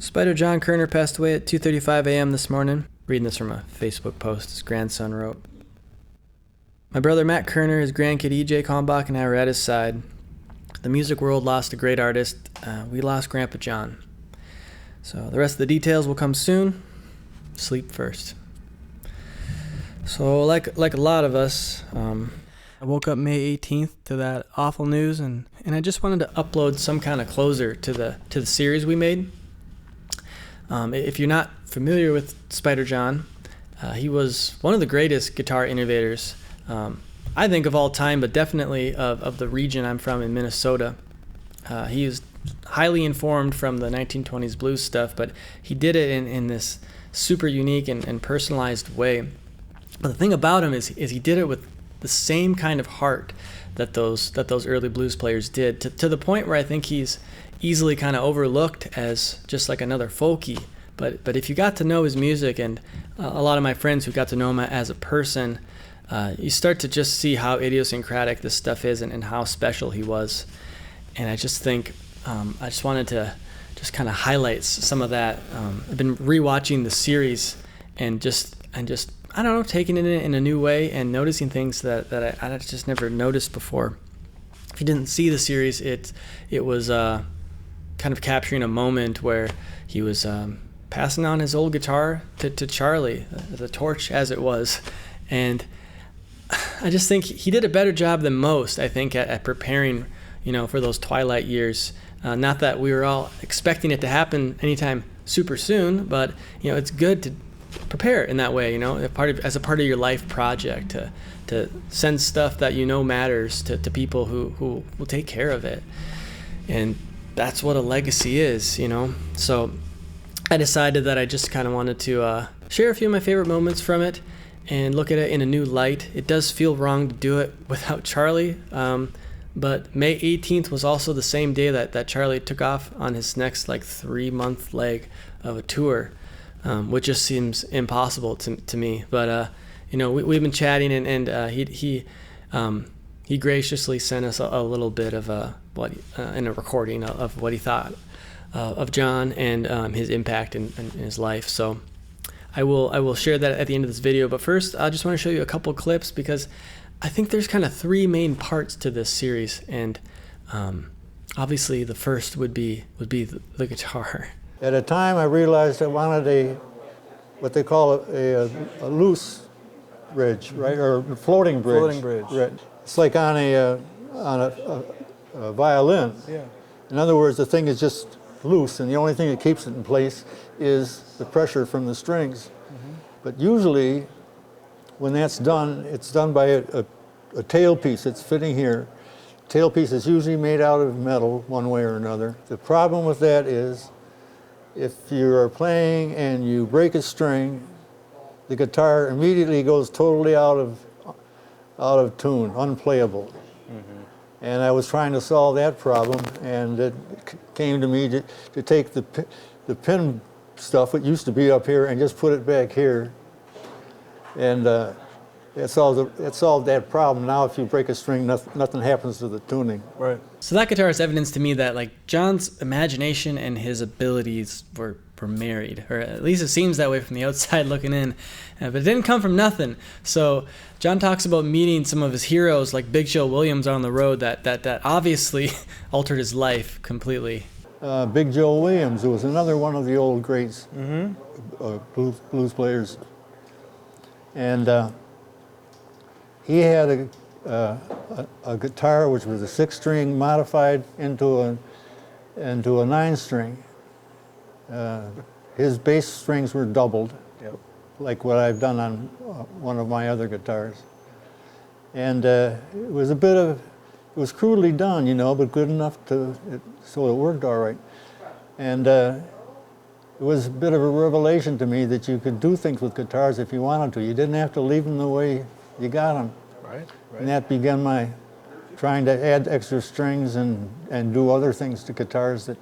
Spider John Koerner passed away at 2:35 a.m. this morning. Reading this from a Facebook post his grandson wrote. My brother Matt Koerner, his grandkid EJ Kalmbach and I were at his side. The music world lost a great artist. We lost Grandpa John. So the rest of the details will come soon. Sleep first. So like a lot of us, I woke up May 18th to that awful news, and I just wanted to upload some kind of closer to the series we made. If you're not familiar with Spider John, he was one of the greatest guitar innovators, I think, of all time, but definitely of the region I'm from in Minnesota. He was highly informed from the 1920s blues stuff, but he did it in this super unique and personalized way. But the thing about him is he did it with the same kind of heart that those early blues players did, to the point where I think he's easily kind of overlooked as just like another folkie. But if you got to know his music, and a lot of my friends who got to know him as a person, you start to just see how idiosyncratic this stuff is and how special he was. And I just think I just wanted to just kind of highlight some of that. I've been rewatching the series and just I don't know, taking it in a new way and noticing things that I just never noticed before. If you didn't see the series, it was kind of capturing a moment where he was passing on his old guitar to Charlie, the torch as it was. And I just think he did a better job than most, I think, at preparing, for those twilight years. Not that we were all expecting it to happen anytime super soon, but it's good to prepare in that way, as a part of your life project, to send stuff that matters to people who will take care of it. And that's what a legacy is, So I decided that I just kind of wanted to share a few of my favorite moments from it and look at it in a new light. It does feel wrong to do it without Charlie, but May 18th was also the same day that Charlie took off on his next 3-month leg of a tour, which just seems impossible to me. But we've been chatting, and he graciously sent us a little bit of in a recording of what he thought of John and his impact in his life. So I will share that at the end of this video. But first, I just want to show you a couple clips, because I think there's kind of 3 main parts to this series, and obviously the first would be the guitar. At a time, I realized I wanted what they call a loose bridge, right, or a floating bridge. Floating bridge. Right. It's like on a violin. Yeah. In other words, the thing is just loose, and the only thing that keeps it in place is the pressure from the strings. Mm-hmm. But usually, when that's done, it's done by a tailpiece that's fitting here. Tailpiece is usually made out of metal, one way or another. The problem with that is, if you are playing and you break a string, the guitar immediately goes totally out of tune, unplayable. Mm-hmm. And I was trying to solve that problem, and it came to me to take the pin stuff that used to be up here and just put it back here. And it solved that problem. Now if you break a string, nothing happens to the tuning. Right. So that guitar is evidence to me that John's imagination and his abilities were married, or at least it seems that way from the outside looking in. But it didn't come from nothing. So John talks about meeting some of his heroes like Big Joe Williams on the road that obviously altered his life completely. Big Joe Williams, who was another one of the old greats, blues players. And he had a guitar which was a 6-string modified into a 9-string. His bass strings were doubled, yep, like what I've done on one of my other guitars. And it was crudely done, but good enough so it worked all right. And it was a bit of a revelation to me that you could do things with guitars if you wanted to. You didn't have to leave them the way you got them. Right. And that began my trying to add extra strings and do other things to guitars that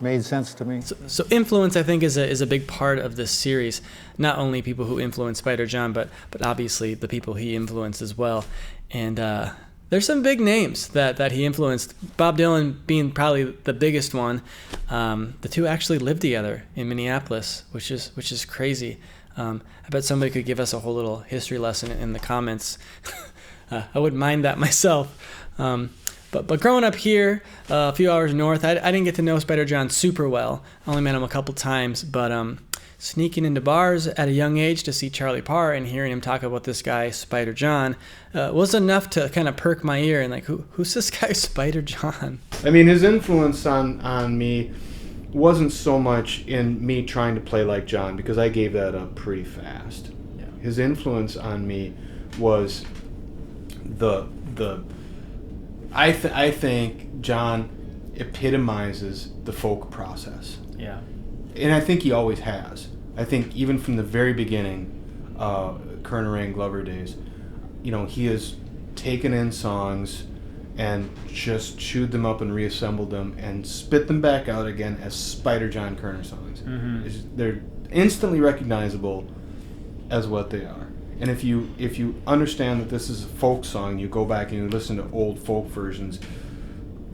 made sense to me. So influence, I think, is a big part of this series. Not only people who influenced Spider John, but obviously the people he influenced as well. And there's some big names that he influenced. Bob Dylan being probably the biggest one. The two actually lived together in Minneapolis, which is crazy. I bet somebody could give us a whole little history lesson in the comments. I wouldn't mind that myself. But growing up here, a few hours north, I didn't get to know Spider John super well. I only met him a couple times, but sneaking into bars at a young age to see Charlie Parr and hearing him talk about this guy, Spider John, was enough to kind of perk my ear and like, who's this guy, Spider John? I mean, his influence on me wasn't so much in me trying to play like John, because I gave that up pretty fast. Yeah. His influence on me was I think John epitomizes the folk process. Yeah. And I think he always has. I think even from the very beginning, Koerner and Glover days, he has taken in songs and just chewed them up and reassembled them and spit them back out again as Spider John Koerner songs. Mm-hmm. They're instantly recognizable as what they are. And if you understand that this is a folk song, you go back and you listen to old folk versions,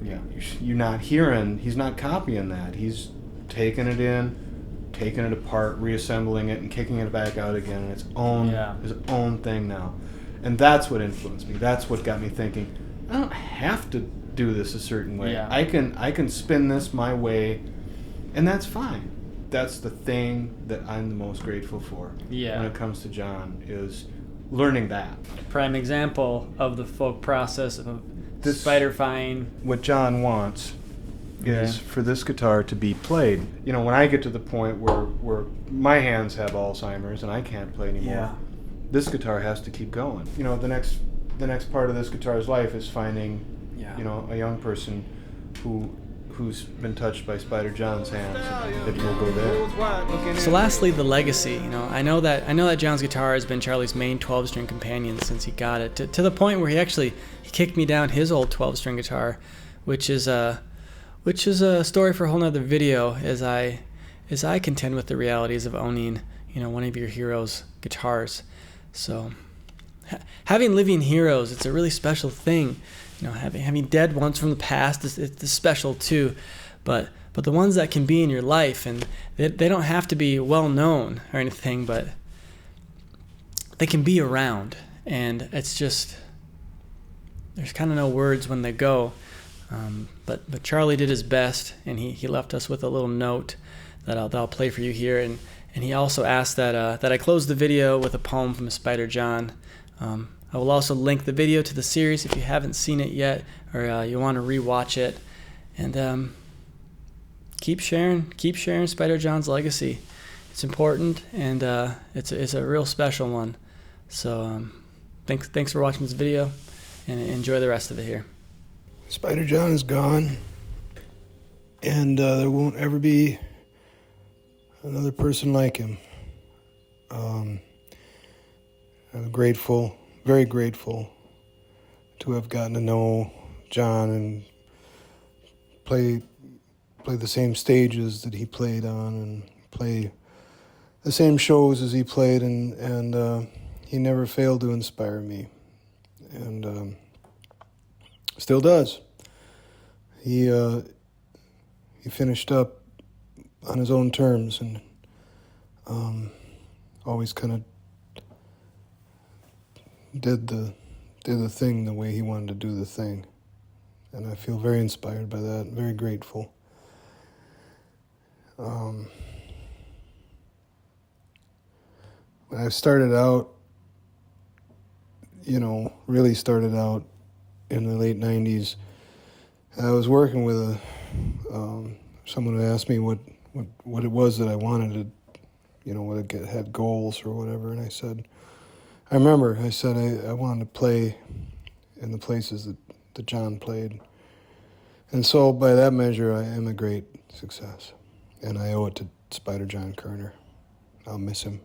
you're not hearing, he's not copying that. He's taking it in, taking it apart, reassembling it, and kicking it back out again in its own his own thing now. And that's what influenced me. That's what got me thinking, I don't have to do this a certain way. Yeah. I can spin this my way, and that's fine. That's the thing that I'm the most grateful for when it comes to John, is learning that. Prime example of the folk process of This spiderifying. What John wants is for this guitar to be played. When I get to the point where my hands have Alzheimer's and I can't play anymore, this guitar has to keep going. The next part of this guitar's life is finding a young person who's been touched by Spider John's hands, that will go there. So lastly, the legacy. I know that John's guitar has been Charlie's main 12-string companion since he got it, to the point where he kicked me down his old 12-string guitar, which is a story for a whole nother video, as I contend with the realities of owning one of your heroes' guitars. So having living heroes, it's a really special thing. Having dead ones from the past it's special too, but the ones that can be in your life, and they don't have to be well known or anything, but they can be around, and it's just, there's kind of no words when they go. But Charlie did his best, and he left us with a little note that I'll play for you here, and he also asked that I close the video with a poem from Spider John. I will also link the video to the series if you haven't seen it yet, or you want to rewatch it. And keep sharing Spider John's legacy. It's important, and it's a real special one. So thanks for watching this video, and enjoy the rest of it here. Spider John is gone, and there won't ever be another person like him. I'm grateful, very grateful, to have gotten to know John and play the same stages that he played on, and play the same shows as he played, and he never failed to inspire me, and still does. He finished up on his own terms, and always kind of did the thing the way he wanted to do the thing. And I feel very inspired by that, very grateful. When I started out, really started out in the late 90s, I was working with someone who asked me what it was that I wanted to, whether it had goals or whatever, and I said, I wanted to play in the places that John played. And so by that measure, I am a great success. And I owe it to Spider John Koerner. I'll miss him.